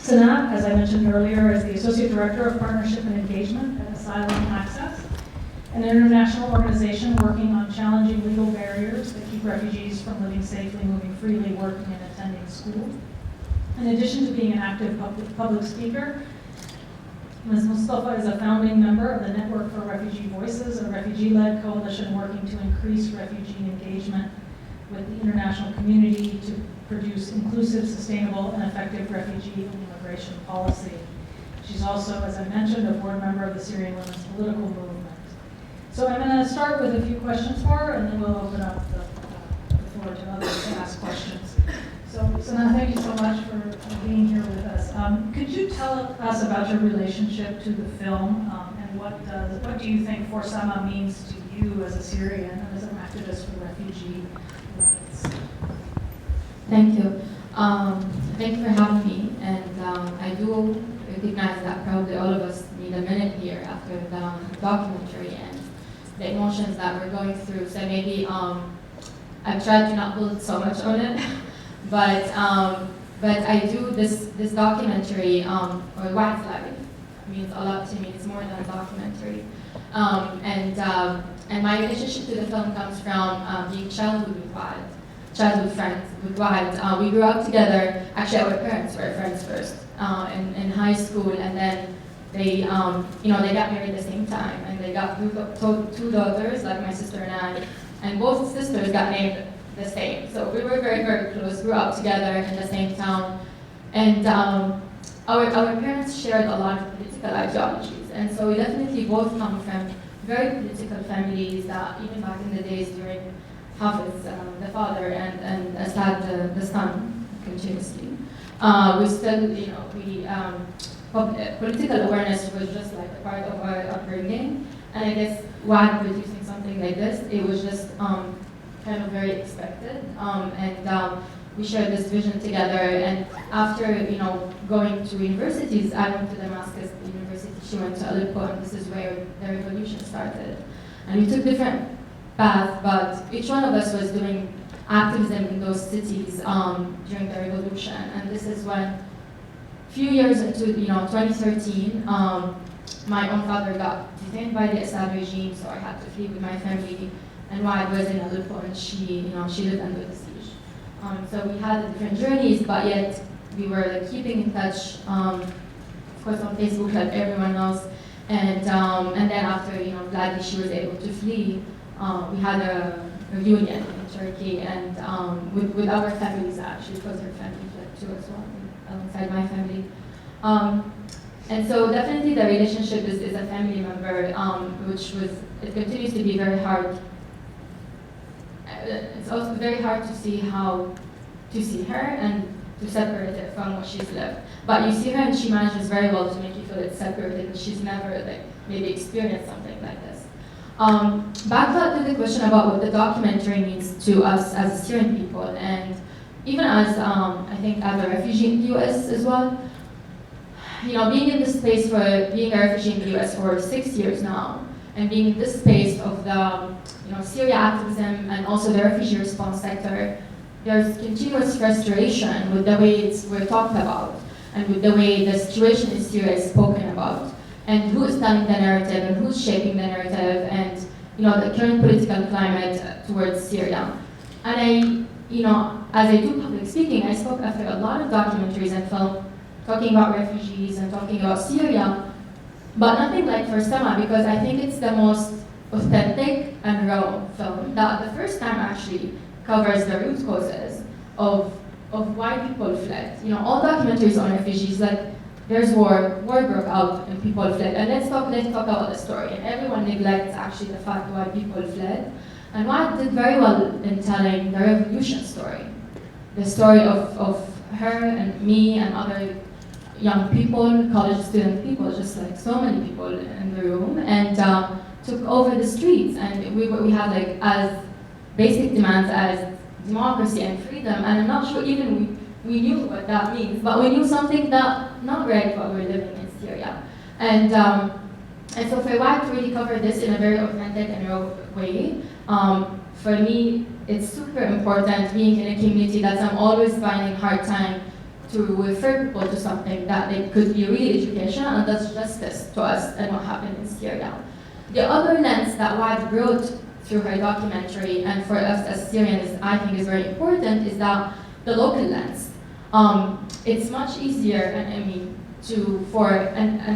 Sanat, as I mentioned earlier, is the Associate Director of Partnership and Engagement at Asylum Access, an international organization working on challenging legal barriers that keep refugees from living safely, moving freely, working, and attending school. In addition to being an active public speaker, Ms. Mustafa is a founding member of the Network For Refugee Voices, a refugee-led coalition working to increase refugee engagement with the international community to produce inclusive, sustainable, and effective refugee and immigration policy. She's also, as I mentioned, a board member of the Syrian Women's Political Movement. So I'm going to start with a few questions for her, and then we'll open up the floor to others to ask questions. So Sanat, thank you so much for being here with us. Could you tell us about your relationship to the film, and what do you think For Sama means to you as a Syrian and as an activist for refugee rights? Thank you. Thank you for having me. And I do recognize that probably all of us need a minute here after the documentary and the emotions that we're going through. So maybe I've tried to not build so much on it, but I do this documentary, or Waad's life means a lot to me. It's more than a documentary. And my relationship to the film comes from being childhood friends with Waad. We grew up together. Actually, our parents were friends first in high school, and then they got married at the same time, and they got two daughters, like my sister and I, and both sisters got named the same. So we were very, very close. Grew up together in the same town, and our parents shared a lot of political ideologies, and so we definitely both come from very political families that even back in the days during Hafiz, the father, and Assad, the son, continuously. We still, political awareness was just like a part of our upbringing, and I guess Waad producing something like this, it was just kind of very expected, and we shared this vision together. And after going to universities, I went to Damascus University, she went to Aleppo, and this is where the revolution started. And we took different paths, but each one of us was doing activism in those cities during the revolution. And this is when, a few years into 2013, my own father got detained by the Assad regime, so I had to flee with my family. And Waad was in Aleppo, and she lived under the siege. So we had different journeys, but yet we were keeping in touch, of course on Facebook like everyone else. And then after, gladly she was able to flee, we had a reunion in Turkey, and with our families actually, because her family fled too as well, alongside my family. And so definitely the relationship is a family member, it continues to be very hard. It's also very hard to see her and to separate it from what she's lived. But you see her and she manages very well to make you feel it's separated, and she's never maybe experienced something like this. Back to the question about what the documentary means to us as Syrian people, and even as I think as a refugee in the US as well. Being in this space being a refugee in the US for 6 years now, and being in this space of the Syria activism and also the refugee response sector, there's continuous frustration with the way we're talked about, and with the way the situation in Syria is spoken about, and who is telling the narrative, and who's shaping the narrative, and the current political climate towards Syria. And as I do public speaking, I spoke after a lot of documentaries and film talking about refugees and talking about Syria, but nothing like For Sama, because I think it's the most authentic and raw film that the first time actually covers the root causes of why people fled. All documentaries on refugees, like there's war broke out and people fled, and let's talk about the story. And everyone neglects actually the fact why people fled. And Waad did very well in telling the revolution story, the story of her and me and other young people, college student people, just like so many people in the room, and took over the streets. And we had as basic demands as democracy and freedom. And I'm not sure even we knew what that means, but we knew something that not right what we're living in Syria. And so for Waad to really cover this in a very authentic and raw way, for me, it's super important being in a community that I'm always finding hard time to refer people to something that it could be really educational and does justice to us and what happened in Syria. The other lens that Waad brought through her documentary, and for us as Syrians, I think is very important, is that the local lens. It's much easier, and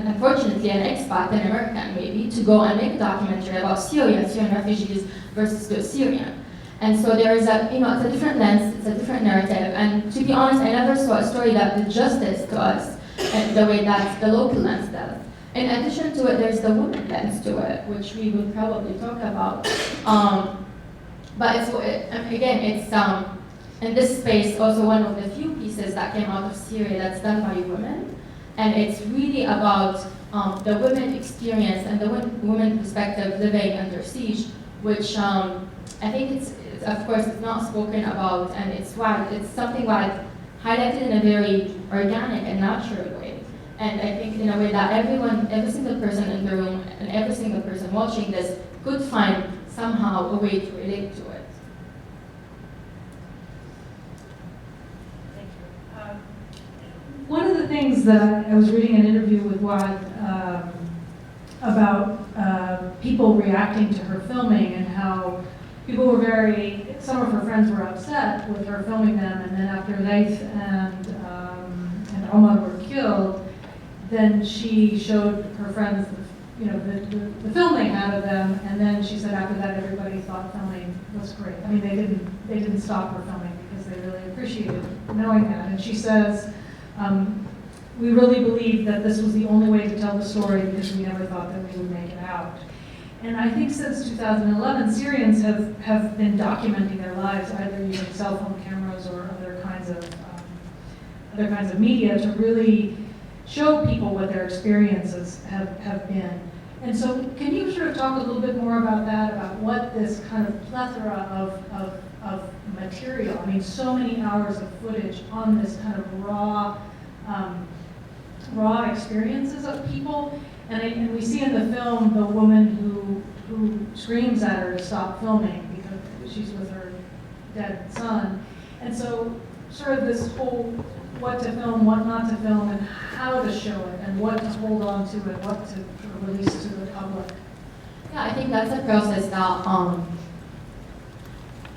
unfortunately an expat, an American maybe, to go and make a documentary about Syria, Syrian refugees versus the Syrian. And so there is it's a different lens, it's a different narrative. And to be honest, I never saw a story that did justice to us in the way that the local lens does. In addition to it, there's the woman lens to it, which we will probably talk about. But it's in this space also one of the few pieces that came out of Syria that's done by women. And it's really about the women experience and the women perspective living under siege, which I think it's of course it's not spoken about, and it's something Waad highlighted in a very organic and natural way. And I think in a way that every single person in the room and every single person watching this could find somehow a way to relate to it. Thank you. One of the things that I was reading an interview with Waad about people reacting to her filming and how people were some of her friends were upset with her filming them, and then after Laith and Omar were killed, then she showed her friends the film they had of them, and then she said after that everybody thought filming was great. I mean, they didn't stop her filming because they really appreciated knowing that. And she says, we really believed that this was the only way to tell the story because we never thought that we would make it out. And I think since 2011, Syrians have been documenting their lives either using cell phone cameras or other kinds of media to really show people what their experiences have been. And so can you sort of talk a little bit more about that, about what this kind of plethora of material, I mean, so many hours of footage on this kind of raw experiences of people. And we see in the film the woman who screams at her to stop filming because she's with her dead son. And so sort of this whole what to film, what not to film, and how to show it, and what to hold on to and what to release to the public. Yeah, I think that's a process that,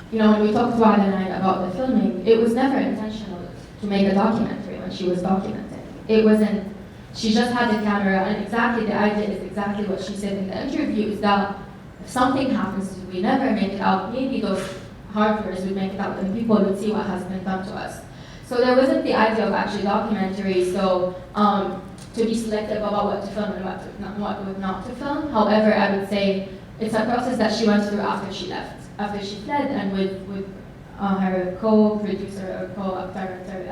when we talked to Waad and I about the filming, it was never intentional to make a documentary when she was documenting. It wasn't. She just had the camera, and exactly the idea is exactly what she said in the interview, is that if something happens, we never make it out, maybe those hardwares would make it out and people would see what has been done to us. So there wasn't the idea of actually documentary, so to be selective about what to film and what not to film. However, I would say it's a process that she went through after she left, after she fled, and with her co-producer or co-director,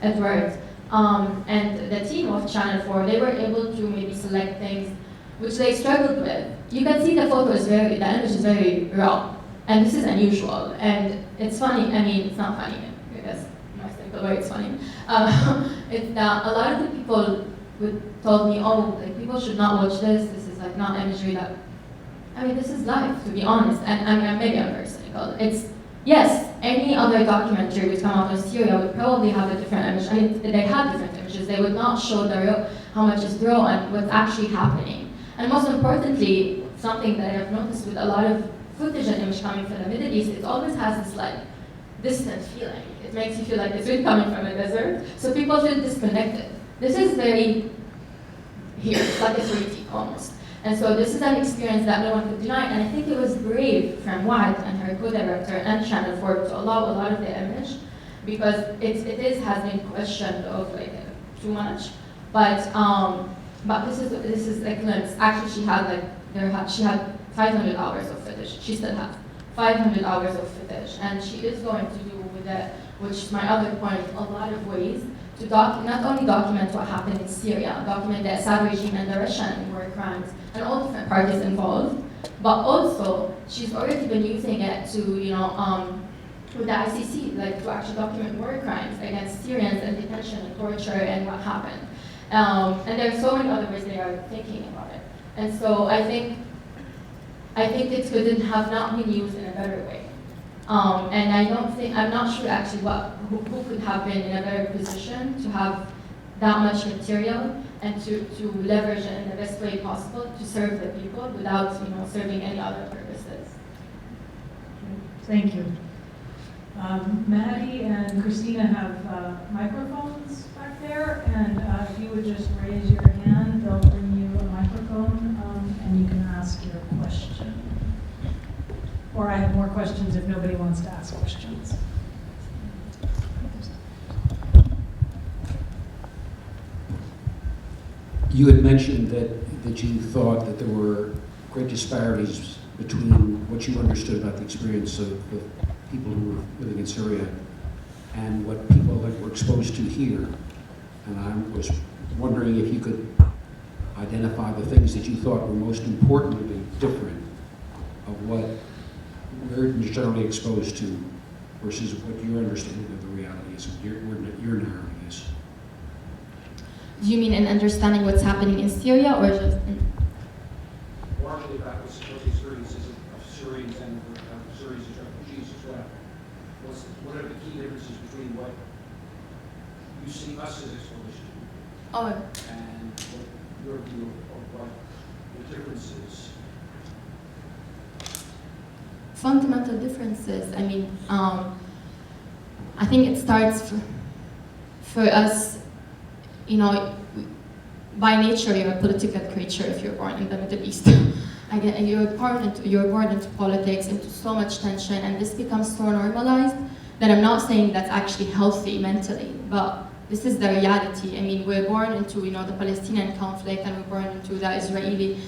Edward. And the team of Channel 4, they were able to maybe select things which they struggled with. You can see the image is very raw, and this is unusual. And it's funny, it's not funny, I guess, the way it's funny. It's that a lot of the people told me, people should not watch this is not imagery that, this is life, to be honest, and maybe I'm very cynical. Yes, any other documentary would come out of Syria would probably have a different image. They had different images. They would not show how much is raw and what's actually happening. And most importantly, something that I have noticed with a lot of footage and image coming from the Middle East, it always has this distant feeling. It makes you feel like it's really coming from a desert. So people feel disconnected. This is very here. It's like a 3D almost. And so this is an experience that no one could deny, and I think it was brave from Waad and her co-director and Channel 4 to allow a lot of the image, because it has been questioned of too much. But this is a glimpse. Actually, she had 500 hours of footage. She still has 500 hours of footage, and she is going to do with it, which is my other point, a lot of ways to not only document what happened in Syria, document the Assad regime and the Russian war crimes, and all different parties involved, but also she's already been using it to, with the ICC, to actually document war crimes against Syrians and detention and torture and what happened. And there are so many other ways they are thinking about it. And so I think it couldn't have not been used in a better way. And I'm not sure actually who could have been in a better position to have that much material and to leverage it in the best way possible to serve the people without serving any other purposes. Thank you. Maddie and Christina have microphones back there, and if you would just raise your hand, they'll bring you a microphone, and you can ask your question. Or I have more questions if nobody wants to ask questions. You had mentioned that you thought that there were great disparities between what you understood about the experience of people who were living in Syria and what people that were exposed to here. And I was wondering if you could identify the things that you thought were most importantly different of what we're generally exposed to versus what your understanding of the reality is, your narrative is. Do you mean in understanding what's happening in Syria or just in... Largely about what the experiences of Syrians and Syrians as refugees as well. What are the key differences between what you see us as exposed to and what your view of what the differences? Fundamental differences. I mean, I think it starts for us, by nature you're a political creature if you're born in the Middle East. Again, you're born into politics, into so much tension, and this becomes so normalized that I'm not saying that's actually healthy mentally, but this is the reality. I mean, we're born into the Palestinian conflict, and we're born into the Israeli.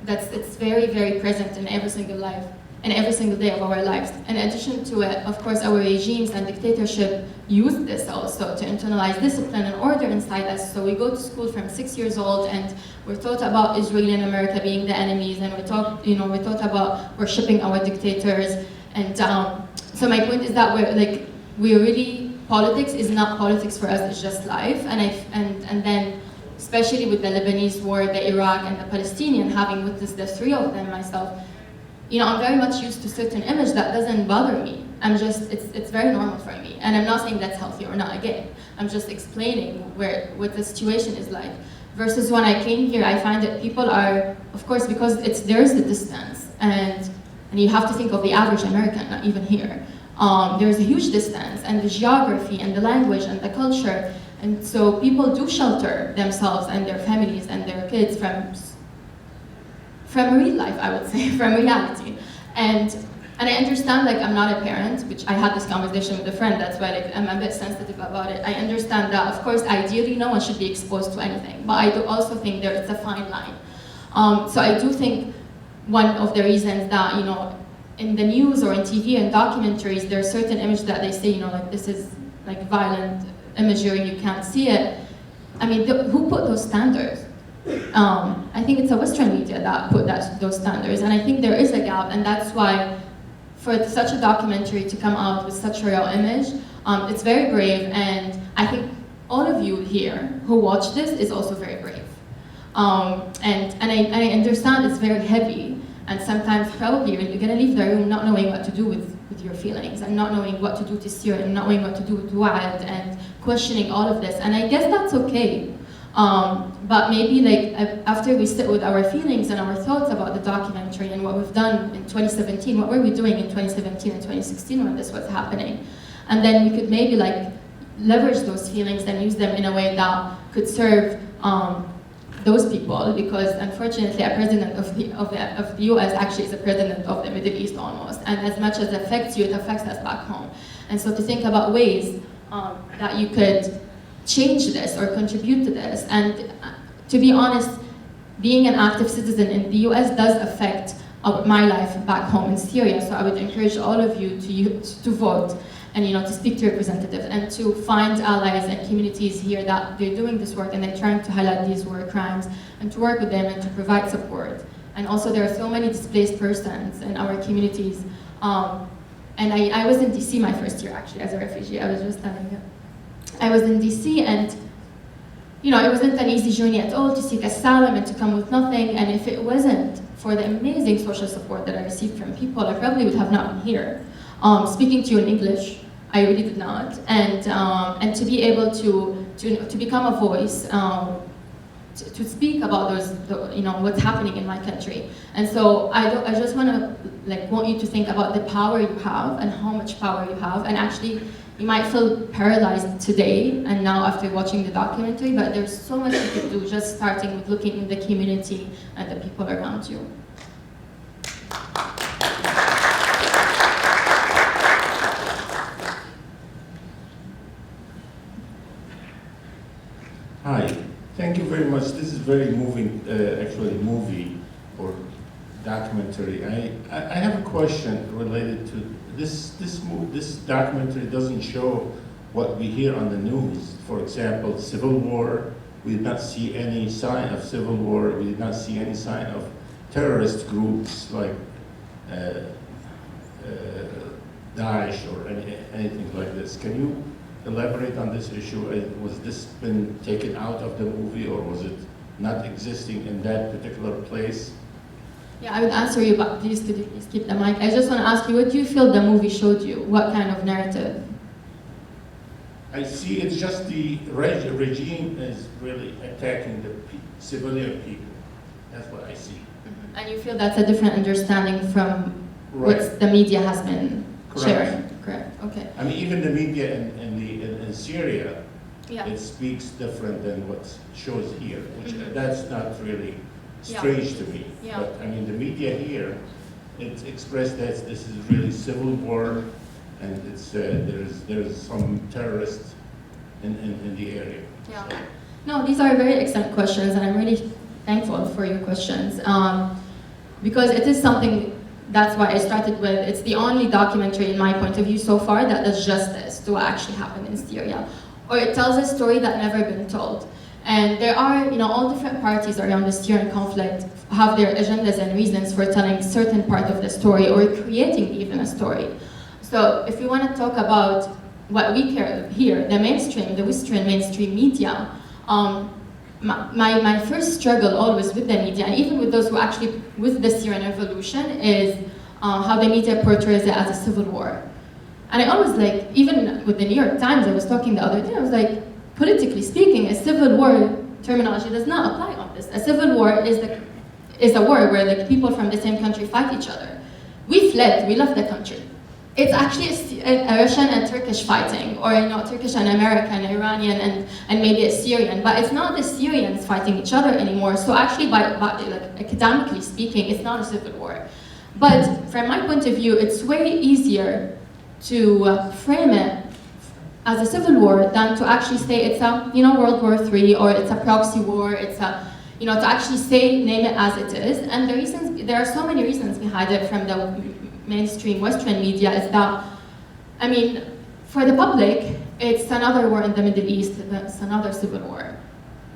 It's very, very present in every single life. And every single day of our lives. In addition to it, of course, our regimes and dictatorship use this also to internalize discipline and order inside us. So we go to school from 6 years old, and we're taught about Israel and America being the enemies, and we're taught about worshiping our dictators. And so my point is that politics is not politics for us; it's just life. And then, especially with the Lebanese war, the Iraq, and the Palestinian, having witnessed the three of them myself. I'm very much used to certain image that doesn't bother me. It's very normal for me. And I'm not saying that's healthy or not, again. I'm just explaining what the situation is like. Versus when I came here, I find that people are, of course, because there's the distance, and you have to think of the average American, not even here. There's a huge distance, and the geography, and the language, and the culture. And so people do shelter themselves and their families and their kids from real life, I would say, from reality. And I understand, I'm not a parent, which I had this conversation with a friend, that's why I'm a bit sensitive about it. I understand that, of course, ideally, no one should be exposed to anything, but I do also think it's a fine line. So I do think one of the reasons that, in the news or in TV and documentaries, there's certain images that they say, this is violent imagery, you can't see it. I mean, who put those standards? I think it's a Western media that put those standards, and I think there is a gap, and that's why for such a documentary to come out with such a real image, it's very brave, and I think all of you here who watch this is also very brave. And I understand it's very heavy, and sometimes probably you're gonna leave the room not knowing what to do with your feelings, and not knowing what to do to Syria, and not knowing what to do with Waad, and questioning all of this, and I guess that's okay. But maybe after we sit with our feelings and our thoughts about the documentary and what we've done in 2017, what were we doing in 2017 and 2016 when this was happening? And then we could maybe leverage those feelings and use them in a way that could serve those people, because unfortunately a president of the US actually is a president of the Middle East almost, and as much as it affects you, it affects us back home. And so to think about ways that you could change this or contribute to this. And to be honest, being an active citizen in the US does affect my life back home in Syria. So I would encourage all of you to vote and to speak to representatives and to find allies and communities here that they're doing this work and they're trying to highlight these war crimes and to work with them and to provide support. And also there are so many displaced persons in our communities. And I was in DC my first year actually as a refugee. I was just telling you. I was in DC, and it wasn't an easy journey at all to seek asylum and to come with nothing, and if it wasn't for the amazing social support that I received from people, I probably would have not been here. speaking to you in English. I really did not, and to be able to become a voice, to speak about what's happening in my country. And so I just want you to think about the power you have and how much power you have. And actually, you might feel paralyzed today and now after watching the documentary, but there's so much you can do, just starting with looking in the community and the people around you. Hi, thank you very much. This is very moving, actually, movie or documentary. I have a question related to this documentary doesn't show what we hear on the news. For example, civil war. We did not see any sign of civil war. We did not see any sign of terrorist groups like Daesh or anything like this. Can you elaborate on this issue? Was this been taken out of the movie, or was it not existing in that particular place? Yeah, I would answer you, but please could you please keep the mic. I just want to ask you, what do you feel the movie showed you? What kind of narrative? I see it's just the regime is really attacking the civilian people. That's what I see. Mm-hmm. And you feel that's a different understanding from Right. what the media has been Correct. sharing? Correct, okay. I mean, even the media in Syria, Yeah. it speaks different than what shows here, which Mhm. that's not really strange to me. Yeah. But I mean, the media here, it's expressed that this is really civil war, and it's there's some terrorists in the area. Yeah. So, No, these are very excellent questions, and I'm really thankful for your questions, because it is something. That's why I started with, it's the only documentary in my point of view so far that does justice to what actually happened in Syria. Or it tells a story that never been told. And there are, all different parties around the Syrian conflict have their agendas and reasons for telling certain part of the story or creating even a story. So if you want to talk about what we care here, the Western mainstream media, my first struggle always with the media, and even with those who actually, with the Syrian revolution, is how the media portrays it as a civil war. And I always even with the New York Times, I was talking the other day, I was like, politically speaking, a civil war terminology does not apply on this. A civil war is a war where people from the same country fight each other. We fled, we left the country. It's actually a Russian and Turkish fighting, or Turkish and American, Iranian and maybe a Syrian, but it's not the Syrians fighting each other anymore. So actually, by academically speaking, it's not a civil war. But from my point of view, it's way easier to frame it as a civil war than to actually say it's a World War III, or it's a proxy war. It's a to actually name it as it is. And the reasons, there are so many reasons behind it from the mainstream Western media, is that, for the public, it's another war in the Middle East, it's another civil war.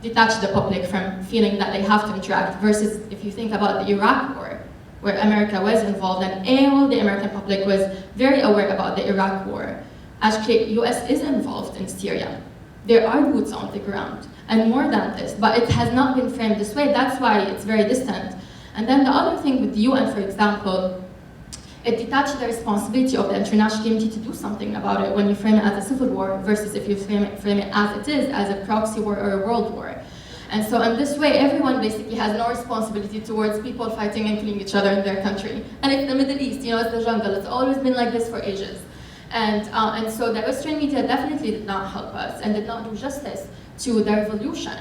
Detach the public from feeling that they have to interact, versus if you think about the Iraq war, where America was involved, and all the American public was very aware about the Iraq war. Actually, US is involved in Syria. There are boots on the ground, and more than this, but it has not been framed this way. That's why it's very distant. And then the other thing with the UN, for example, it detaches the responsibility of the international community to do something about it when you frame it as a civil war, versus if you frame it as it is, as a proxy war or a world war. And so in this way, everyone basically has no responsibility towards people fighting and killing each other in their country. And it's the Middle East, it's the jungle. It's always been like this for ages. And so the Western media definitely did not help us and did not do justice to the revolution.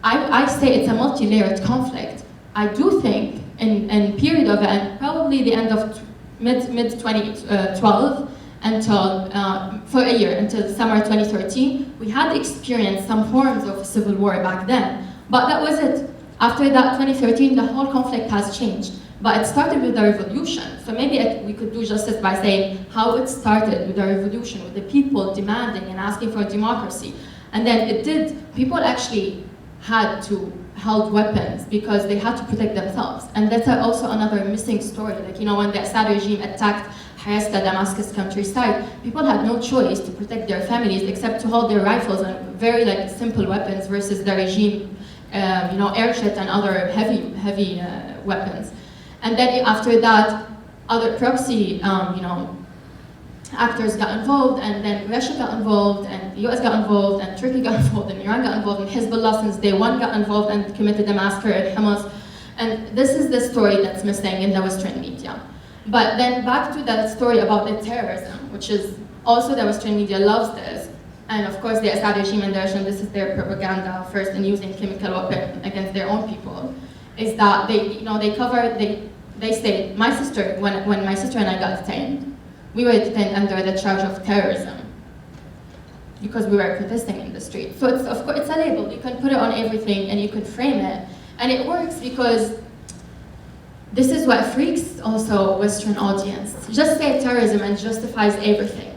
I say it's a multi-layered conflict. I do think in period of it, and probably the end of mid-2012 until, for a year, until summer 2013, we had experienced some forms of civil war back then. But that was it. After that, 2013, the whole conflict has changed. But it started with the revolution. So maybe we could do justice by saying how it started with the revolution, with the people demanding and asking for democracy. And then people actually had to hold weapons because they had to protect themselves. And that's also another missing story. When the Assad regime attacked Hayasta, Damascus countryside, people had no choice to protect their families except to hold their rifles and very simple weapons, versus the regime, airshot and other heavy weapons. And then after that, other proxy, actors got involved, and then Russia got involved, and the US got involved, and Turkey got involved, and Iran got involved, and Hezbollah since day one got involved and committed a massacre at Hamas. And this is the story that's missing in the Western media. But then back to that story about the terrorism, which is also the Western media loves this. And of course the Assad regime and the Russian, this is their propaganda first in using chemical weapons against their own people, is that they say, my sister, when my sister and I got detained, we were detained under the charge of terrorism because we were protesting in the street. So it's, of course, it's a label. You can put it on everything and you can frame it. And it works because this is what freaks also Western audience. Just say terrorism and justifies everything.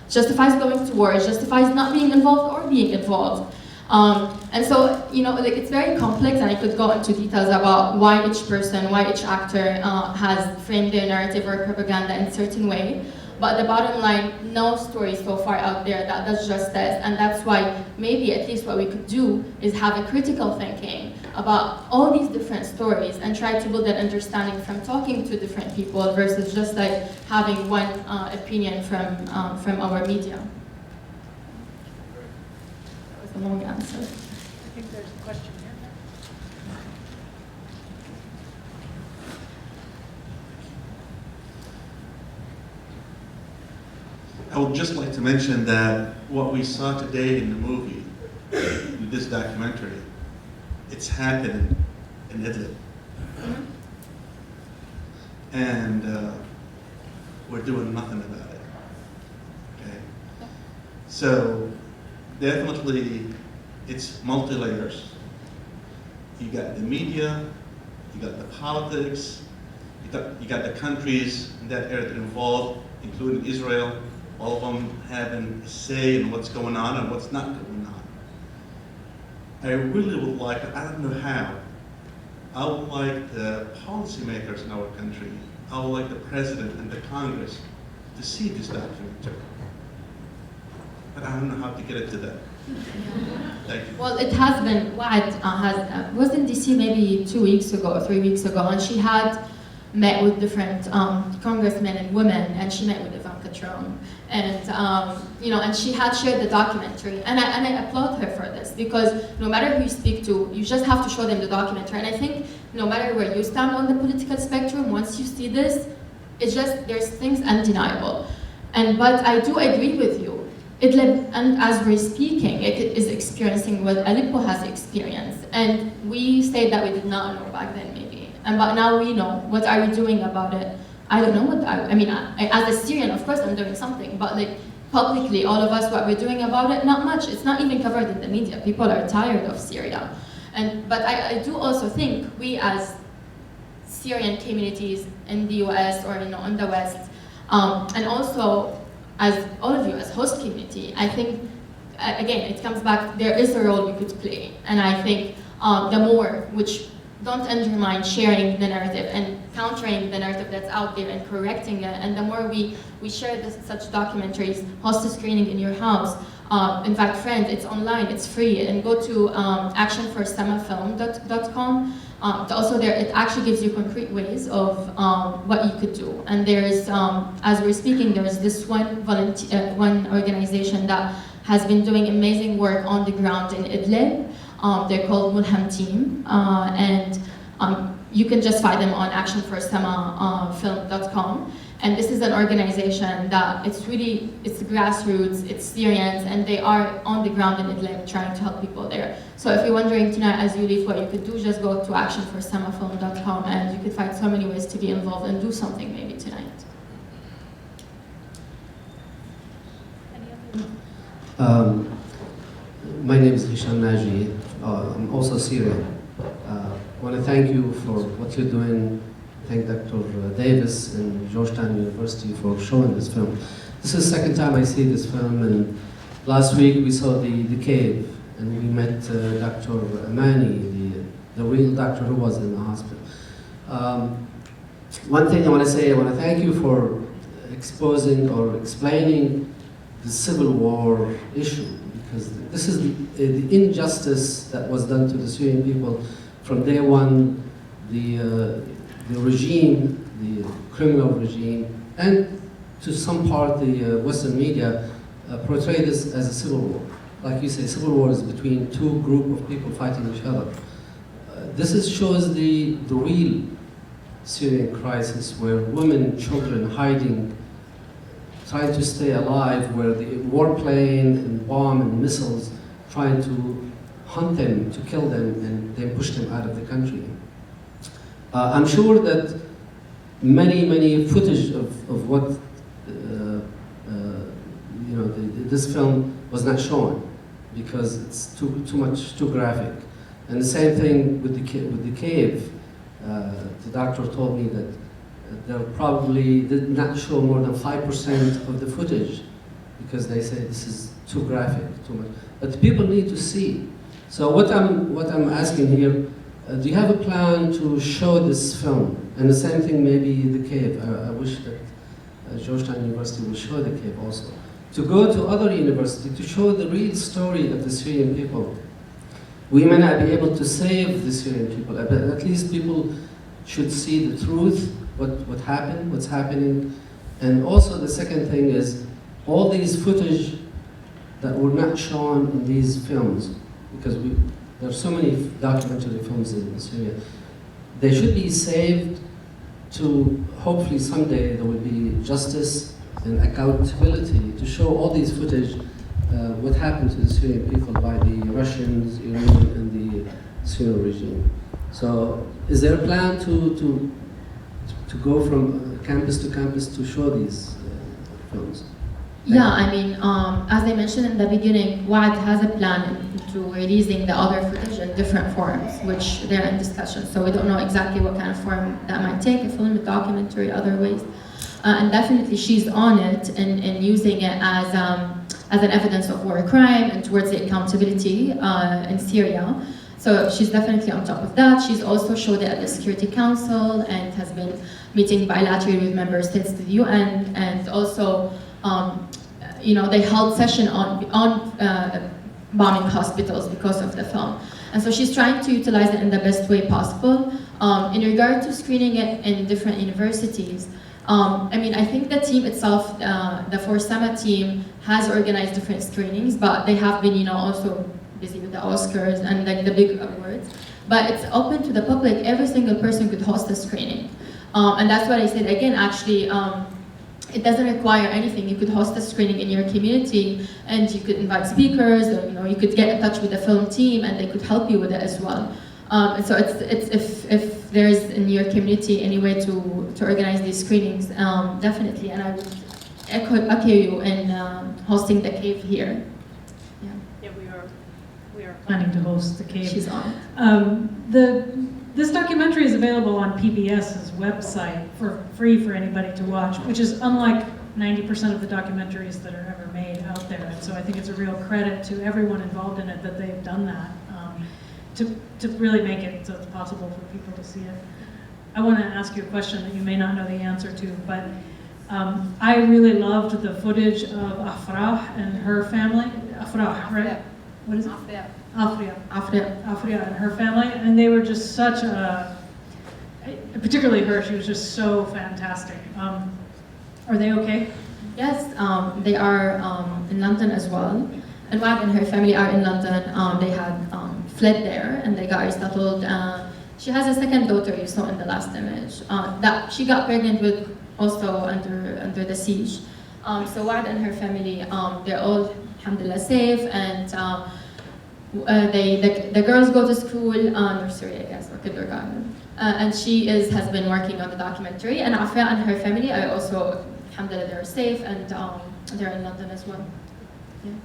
Justifies going to war, justifies not being involved or being involved. And so, it's very complex, and I could go into details about why each person, why each actor has framed their narrative or propaganda in a certain way. But the bottom line, no story so far out there that does justice, and that's why maybe at least what we could do is have a critical thinking about all these different stories and try to build an understanding from talking to different people versus just like having one opinion from our media. That was a long answer. I think there's a question here. I would just like to mention that what we saw today in the movie, in this documentary, it's happening in Idlib. And we're doing nothing about it, okay? So definitely it's multi-layers. You got the media, you got the politics, you got the countries in that area that are involved, including Israel, all of them having a say in what's going on and what's not going on. I really would like, I don't know how, I would like the policymakers in our country, I would like the president and the Congress to see this documentary. But I don't know how to get it to them. Thank you. Well, it has been, Waad was in DC maybe 2 weeks ago or 3 weeks ago, and she had met with different congressmen and women, and she met with Ivanka Trump, and and she had shared the documentary, and I applaud her for this, because no matter who you speak to, you just have to show them the documentary. And I think no matter where you stand on the political spectrum, once you see this, it's just, there's things undeniable. But I do agree with you. Idlib, and as we're speaking, it is experiencing what Aleppo has experienced, and we say that we did not know back then, maybe. But now we know. What are we doing about it? I don't know what I mean, as a Syrian, of course I'm doing something, but like publicly, all of us, what we're doing about it, not much. It's not even covered in the media. People are tired of Syria. But I do also think we as Syrian communities in the US or in the West, and also as all of you as host community, I think, again, it comes back, there is a role you could play. And I think the more, which don't undermine sharing the narrative and countering the narrative that's out there and correcting it, and the more we share such documentaries, host a screening in your house, invite friends, it's online, it's free, and go to actionforsamafilm.com. Also there, it actually gives you concrete ways of what you could do. And there's, as we're speaking, there's this one organization that has been doing amazing work on the ground in Idlib. They're called Mulham Team, and you can just find them on actionforsamafilm.com. And this is an organization that it's grassroots, it's Syrians, and they are on the ground in Idlib trying to help people there. So if you're wondering tonight as you leave what you could do, just go to actionforsamafilm.com, and you could find so many ways to be involved and do something maybe tonight. My name is Hisham Naji. I'm also Syrian. I want to thank you for what you're doing. Thank Dr. Davis and Georgetown University for showing this film. This is the second time I see this film, and last week we saw the cave, and we met Dr. Amani, the real doctor who was in the hospital. One thing I want to say, I want to thank you for exposing or explaining the civil war issue, because this is the injustice that was done to the Syrian people from day one. The regime, the criminal regime, and to some part, the Western media portray this as a civil war. Like you say, civil war is between two groups of people fighting each other. This shows the real Syrian crisis, where women, children hiding, trying to stay alive, where the warplane and bomb and missiles trying to hunt them, to kill them, and then push them out of the country. I'm sure that many footage of what this film was not shown because it's too graphic. And the same thing with the cave. The doctor told me that they probably did not show more than 5% of the footage because they say this is too graphic, too much. But people need to see. So what I'm asking here, do you have a plan to show this film? And the same thing maybe the cave. I wish that Georgetown University will show the cave also. To go to other universities, to show the real story of the Syrian people. We may not be able to save the Syrian people, but at least people should see the truth, what happened, what's happening. And also the second thing is, all these footage that were not shown in these films, because there are so many documentary films in Syria, they should be saved to hopefully someday there will be justice and accountability to show all these footage, what happened to the Syrian people by the Russians, Iran, and the Syrian regime. So is there a plan to go from campus to campus to show these films? Yeah, I mean, as I mentioned in the beginning, Waad has a plan to releasing the other footage in different forms, which they're in discussion. So we don't know exactly what kind of form that might take, a film, a documentary, other ways. And definitely she's on it and using it as an evidence of war crime and towards the accountability in Syria. So she's definitely on top of that. She's also showed it at the Security Council and has been meeting bilaterally with member states to the UN, and also they held session on bombing hospitals because of the film. And so she's trying to utilize it in the best way possible. In regard to screening it in different universities, I think the team itself, the Forsama team, has organized different screenings, but they have been, also busy with the Oscars and like the big awards. But it's open to the public. Every single person could host a screening. And that's what I said. Again, actually, it doesn't require anything. You could host a screening in your community, and you could invite speakers, or you could get in touch with the film team, and they could help you with it as well. And so it's if there is in your community any way to organize these screenings, definitely. And I would echo you in hosting the cave here. Yeah, we are planning to host the cave. She's on. This documentary is available on PBS's website for free for anybody to watch, which is unlike 90% of the documentaries that are ever made out there. And so I think it's a real credit to everyone involved in it that they've done that, to really make it so it's possible for people to see it. I want to ask you a question that you may not know the answer to, but I really loved the footage of Afrah and her family. Afrah, right? What is it? Afria and her family, and they were just such particularly her, she was just so fantastic. Are they okay? Yes, they are in London as well. And Waad and her family are in London. They had fled there and they got resettled. She has a second daughter you saw in the last image that she got pregnant with also under the siege. So Waad and her family, they're all, alhamdulillah, safe, and the girls go to school, nursery, I guess, or kindergarten. And she has been working on the documentary. And Afia and her family are also, alhamdulillah, they're safe, and they're in London as well. Yeah.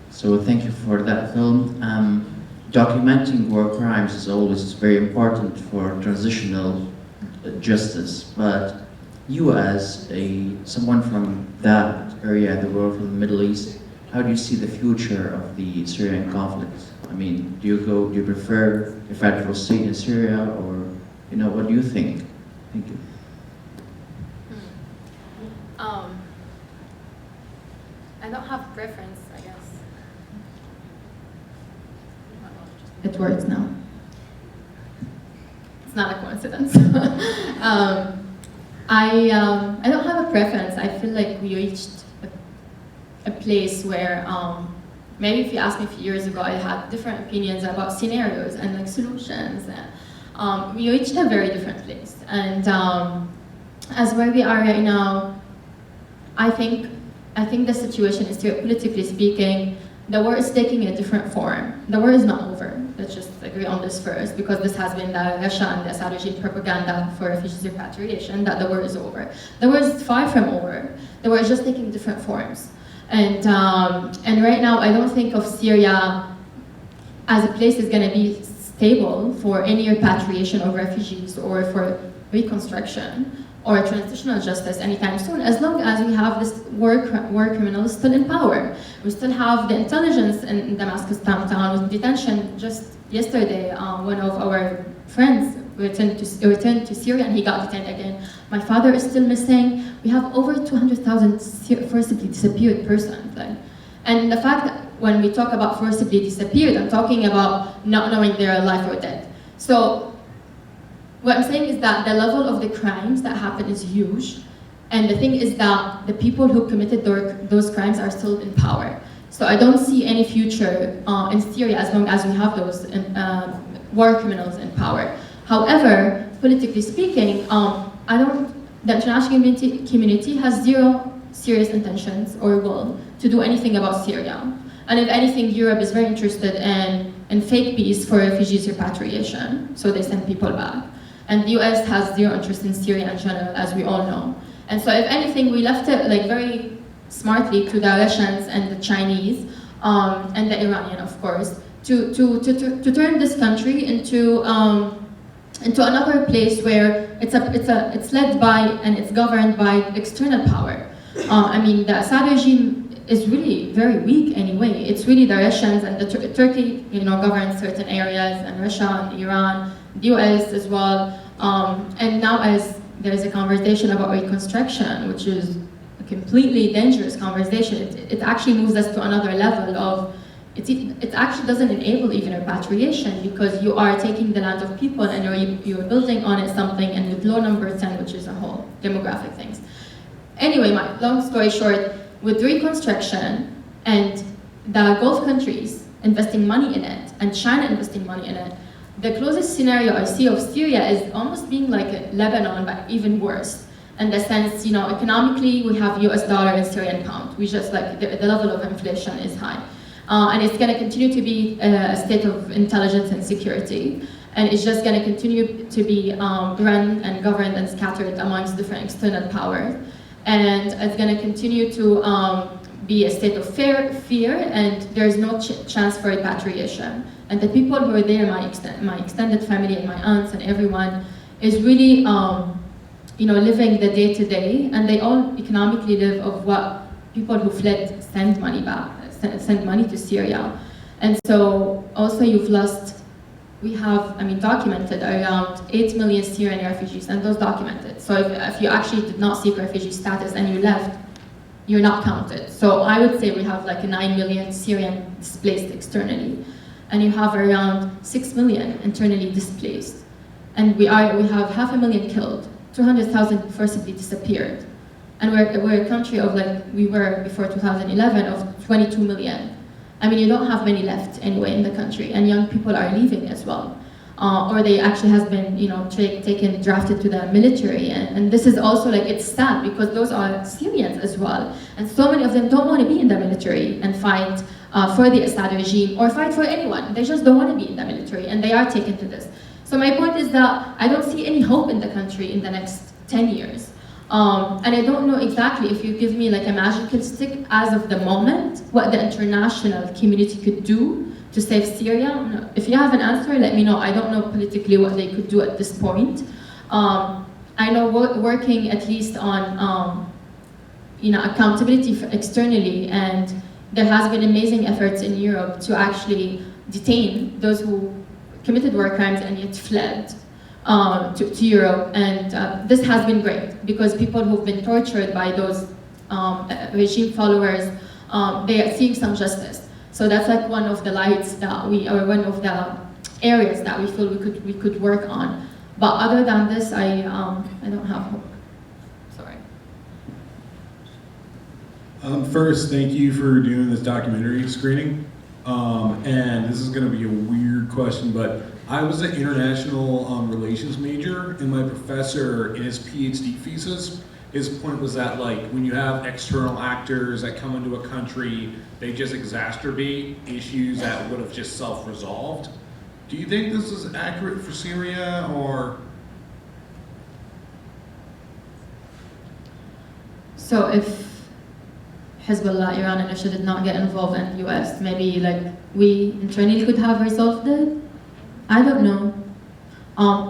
So thank you for that film. Documenting war crimes is always very important for transitional justice, but you as someone from that area, the world, from the Middle East, how do you see the future of the Syrian conflict? I mean, do you prefer a federal state in Syria, or what do you think? Thank you. I don't have preference, I guess. It works now. It's not a coincidence. I don't have a preference. I feel like we reached a place where maybe if you asked me a few years ago, I had different opinions about scenarios and like solutions. We reached a very different place. And as where we are right now, I think the situation is, politically speaking, the war is taking a different form. The war is not over. Let's just agree on this first, because this has been the Russia and the Assad regime propaganda for refugees repatriation, that the war is over. The war is far from over. The war is just taking different forms. And right now, I don't think of Syria as a place that's going to be stable for any repatriation of refugees or for reconstruction or transitional justice anytime soon, as long as we have this war criminals still in power. We still have the intelligence in Damascus downtown with detention. Just yesterday, one of our friends returned to Syria and he got detained again. My father is still missing. We have over 200,000 forcibly disappeared persons. And the fact that when we talk about forcibly disappeared, I'm talking about not knowing they're alive or dead. So what I'm saying is that the level of the crimes that happen is huge. And the thing is that the people who committed those crimes are still in power. So I don't see any future in Syria as long as we have those war criminals in power. However, politically speaking, the international community has zero serious intentions or will to do anything about Syria. And if anything, Europe is very interested in fake peace for refugees repatriation, so they send people back. And the US has zero interest in Syria in general, as we all know. And so if anything, we left it like very smartly to the Russians and the Chinese, and the Iranian, of course, to turn this country into another place where it's led by and it's governed by external power. I mean, the Assad regime is really very weak anyway. It's really the Russians and Turkey, governs certain areas, and Russia and Iran, the US as well. And now as there's a conversation about reconstruction, which is a completely dangerous conversation, it actually moves us to another level of, it actually doesn't enable even repatriation, because you are taking the land of people and you're building on it something, and with law number 10, which is a whole demographic things. Anyway, my long story short, with reconstruction and the Gulf countries investing money in it and China investing money in it, the closest scenario I see of Syria is almost being like Lebanon, but even worse. In the sense, economically, we have US dollar and Syrian pound. We just like, the level of inflation is high. And it's gonna continue to be a state of intelligence and security. And it's just gonna continue to be run and governed and scattered amongst different external powers. And it's gonna continue to be a state of fear, and there's no chance for repatriation. And the people who are there, my extended family and my aunts and everyone, is really living the day-to-day, and they all economically live of what people who fled send money back, send money to Syria. And so also you've lost, we have, documented around 8 million Syrian refugees, and those documented. So if you actually did not seek refugee status and you left, you're not counted. So I would say we have like 9 million Syrian displaced externally. And you have around 6 million internally displaced. And we have 500,000 killed, 200,000 forcibly disappeared. And we're a country of we were before 2011 of 22 million. You don't have many left anyway in the country, and young people are leaving as well. Or they actually has been, drafted to the military. And this is also it's sad, because those are Syrians as well. And so many of them don't want to be in the military and fight for the Assad regime or fight for anyone. They just don't want to be in the military, and they are taken to this. So my point is that I don't see any hope in the country in the next 10 years. And I don't know exactly, if you give me a magical stick as of the moment, what the international community could do to save Syria. If you have an answer, let me know. I don't know politically what they could do at this point. I know working at least on accountability externally, and there has been amazing efforts in Europe to actually detain those who committed war crimes and yet fled to Europe. And this has been great, because people who've been tortured by those regime followers, they are seeing some justice. So that's one of the lights that or one of the areas that we feel we could work on. But other than this, I don't have hope. First, thank you for doing this documentary screening. And this is going to be a weird question, but I was an international relations major, and my professor in his PhD thesis, his point was that like when you have external actors that come into a country, they just exacerbate issues that would have just self-resolved. Do you think this is accurate for Syria, or? So if Hezbollah, Iran, and Russia did not get involved in the US, maybe like we internally could have resolved it? I don't know.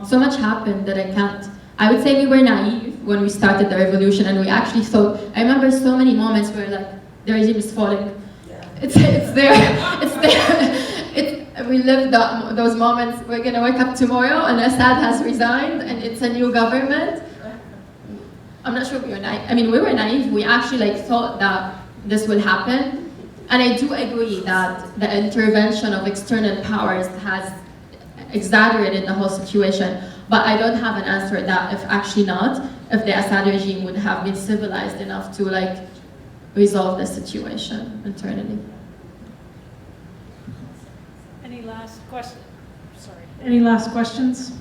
So much happened that I would say we were naive when we started the revolution, and we actually thought, I remember so many moments where like the regime is falling. Yeah. It's there, it's there. We lived those moments. We're gonna wake up tomorrow and Assad has resigned and it's a new government. I'm not sure we were naive. I mean, we were naive. We actually like thought that this will happen. And I do agree that the intervention of external powers has exaggerated the whole situation. But I don't have an answer to that if the Assad regime would have been civilized enough to like resolve the situation internally. Any last questions? Sorry. Any last questions?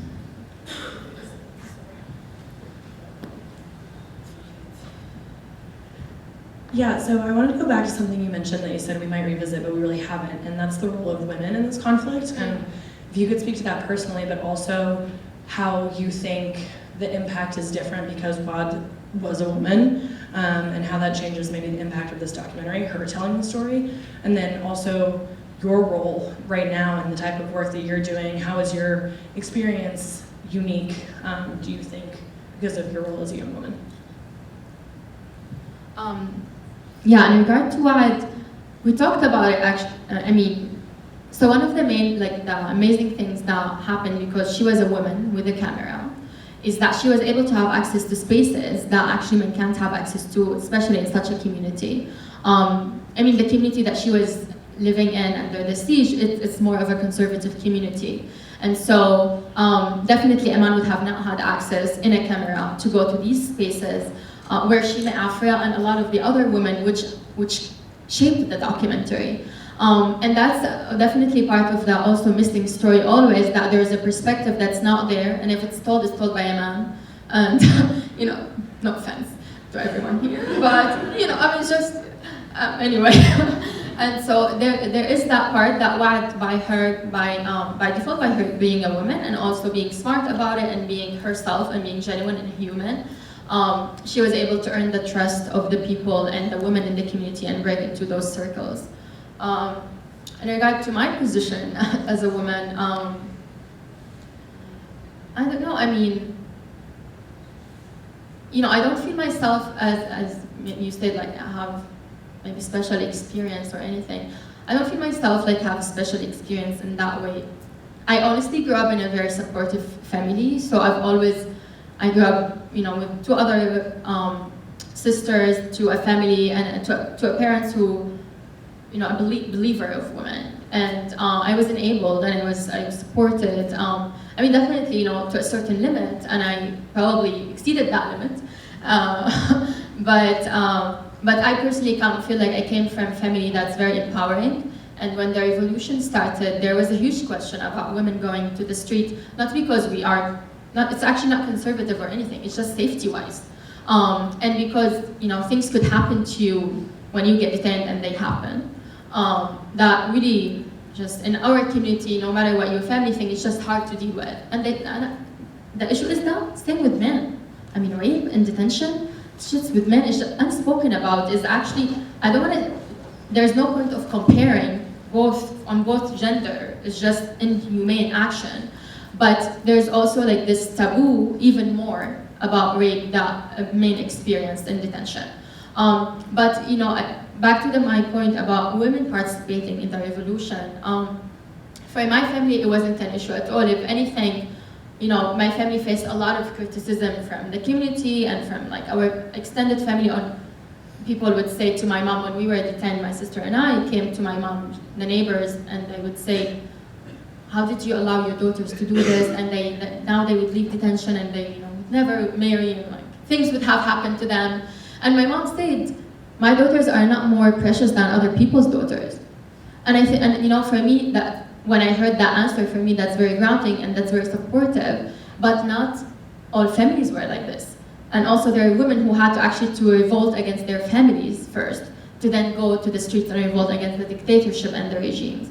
Yeah, so I wanted to go back to something you mentioned that you said we might revisit, but we really haven't, and that's the role of women in this conflict. And if you could speak to that personally, but also how you think the impact is different because Waad was a woman, and how that changes maybe the impact of this documentary, her telling the story, and then also your role right now and the type of work that you're doing. How is your experience unique, do you think, because of your role as a young woman? Yeah, in regard to Waad, we talked about it actually, so one of the main, like the amazing things that happened because she was a woman with a camera is that she was able to have access to spaces that actually men can't have access to, especially in such a community. The community that she was living in under the siege, it's more of a conservative community. And so definitely a man would have not had access in a camera to go to these spaces where she met Afra and a lot of the other women which shaped the documentary. And that's definitely part of the also missing story always, that there is a perspective that's not there, and if it's told by a man. And, no offense to everyone here, but, just, anyway. And so there is that part that Waad, by default, by her being a woman and also being smart about it and being herself and being genuine and human, she was able to earn the trust of the people and the women in the community and break into those circles. In regard to my position as a woman, I don't know, I don't feel myself as you said, like I have maybe special experience or anything. I don't feel myself like have special experience in that way. I honestly grew up in a very supportive family, so I grew up, with two other sisters, to a family, and to a parents who, a believer of women. And I was enabled, and I was supported. Definitely, to a certain limit, and I probably exceeded that limit. But I personally feel like I came from a family that's very empowering. And when the revolution started, there was a huge question about women going to the street, not because it's actually not conservative or anything, it's just safety-wise. And because, things could happen to you when you get detained, and they happen. That really, just in our community, no matter what your family thinks, it's just hard to deal with. And the issue is now, same with men. Rape and detention, it's just with men, it's just unspoken about, is actually, there's no point of comparing on both gender, it's just inhumane action. But there's also like this taboo, even more, about rape that men experienced in detention. But back to my point about women participating in the revolution, for my family it wasn't an issue at all. If anything, my family faced a lot of criticism from the community and from like our extended family. People would say to my mom when we were detained, my sister and I came to my mom, the neighbors, and they would say, how did you allow your daughters to do this? And now they would leave detention and they would never marry, and like things would have happened to them. And my mom said, my daughters are not more precious than other people's daughters. And I think, and you know, for me, that when I heard that answer, for me, that's very grounding and that's very supportive. But not all families were like this. And also, there are women who had to actually to revolt against their families first, to then go to the streets and revolt against the dictatorship and the regimes.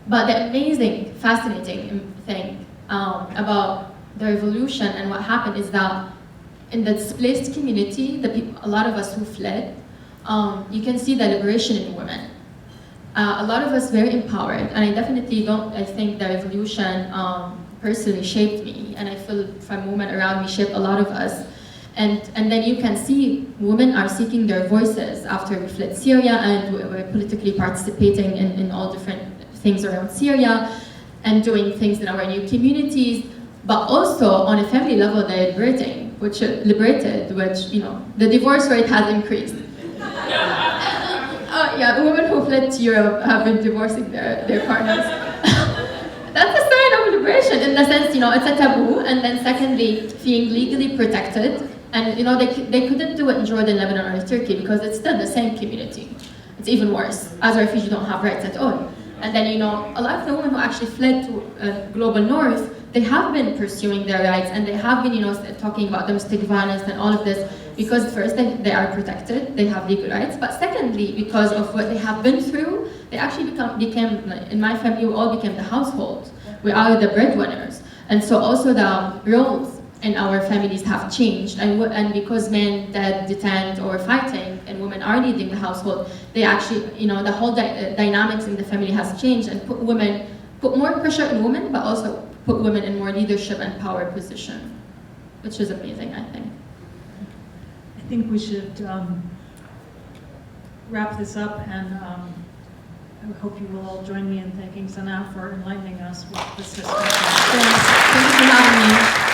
But the amazing, fascinating thing about the revolution and what happened is that in the displaced community, the people, a lot of us who fled, you can see the liberation in women. A lot of us very empowered, and I definitely don't, I think the revolution personally shaped me, and I feel from women around me shaped a lot of us. And then you can see women are seeking their voices after we fled Syria, and we're politically participating in all different things around Syria, and doing things in our new communities, but also on a family level they're liberating, which, you know, the divorce rate has increased. Yeah, women who fled to Europe have been divorcing their partners. That's a sign of liberation in the sense, you know, it's a taboo, and then secondly, being legally protected. And you know, they couldn't do it in Jordan, Lebanon, or Turkey because it's still the same community. It's even worse. As a refugee, you don't have rights at all. And then, you know, a lot of the women who actually fled to global north, they have been pursuing their rights, and they have been, you know, talking about domestic violence and all of this, because first, they are protected, they have legal rights, but secondly, because of what they have been through, they actually became, in my family, we all became the household. We are the breadwinners. And so also the roles in our families have changed, and because men that detained or fighting and women are leading the household, they actually, you know, the whole dynamics in the family has changed and put more pressure on women, but also put women in more leadership and power position, which is amazing, I think. I think we should wrap this up, and I hope you will all join me in thanking Sana for enlightening us with this discussion. Thanks. Thank you for having me.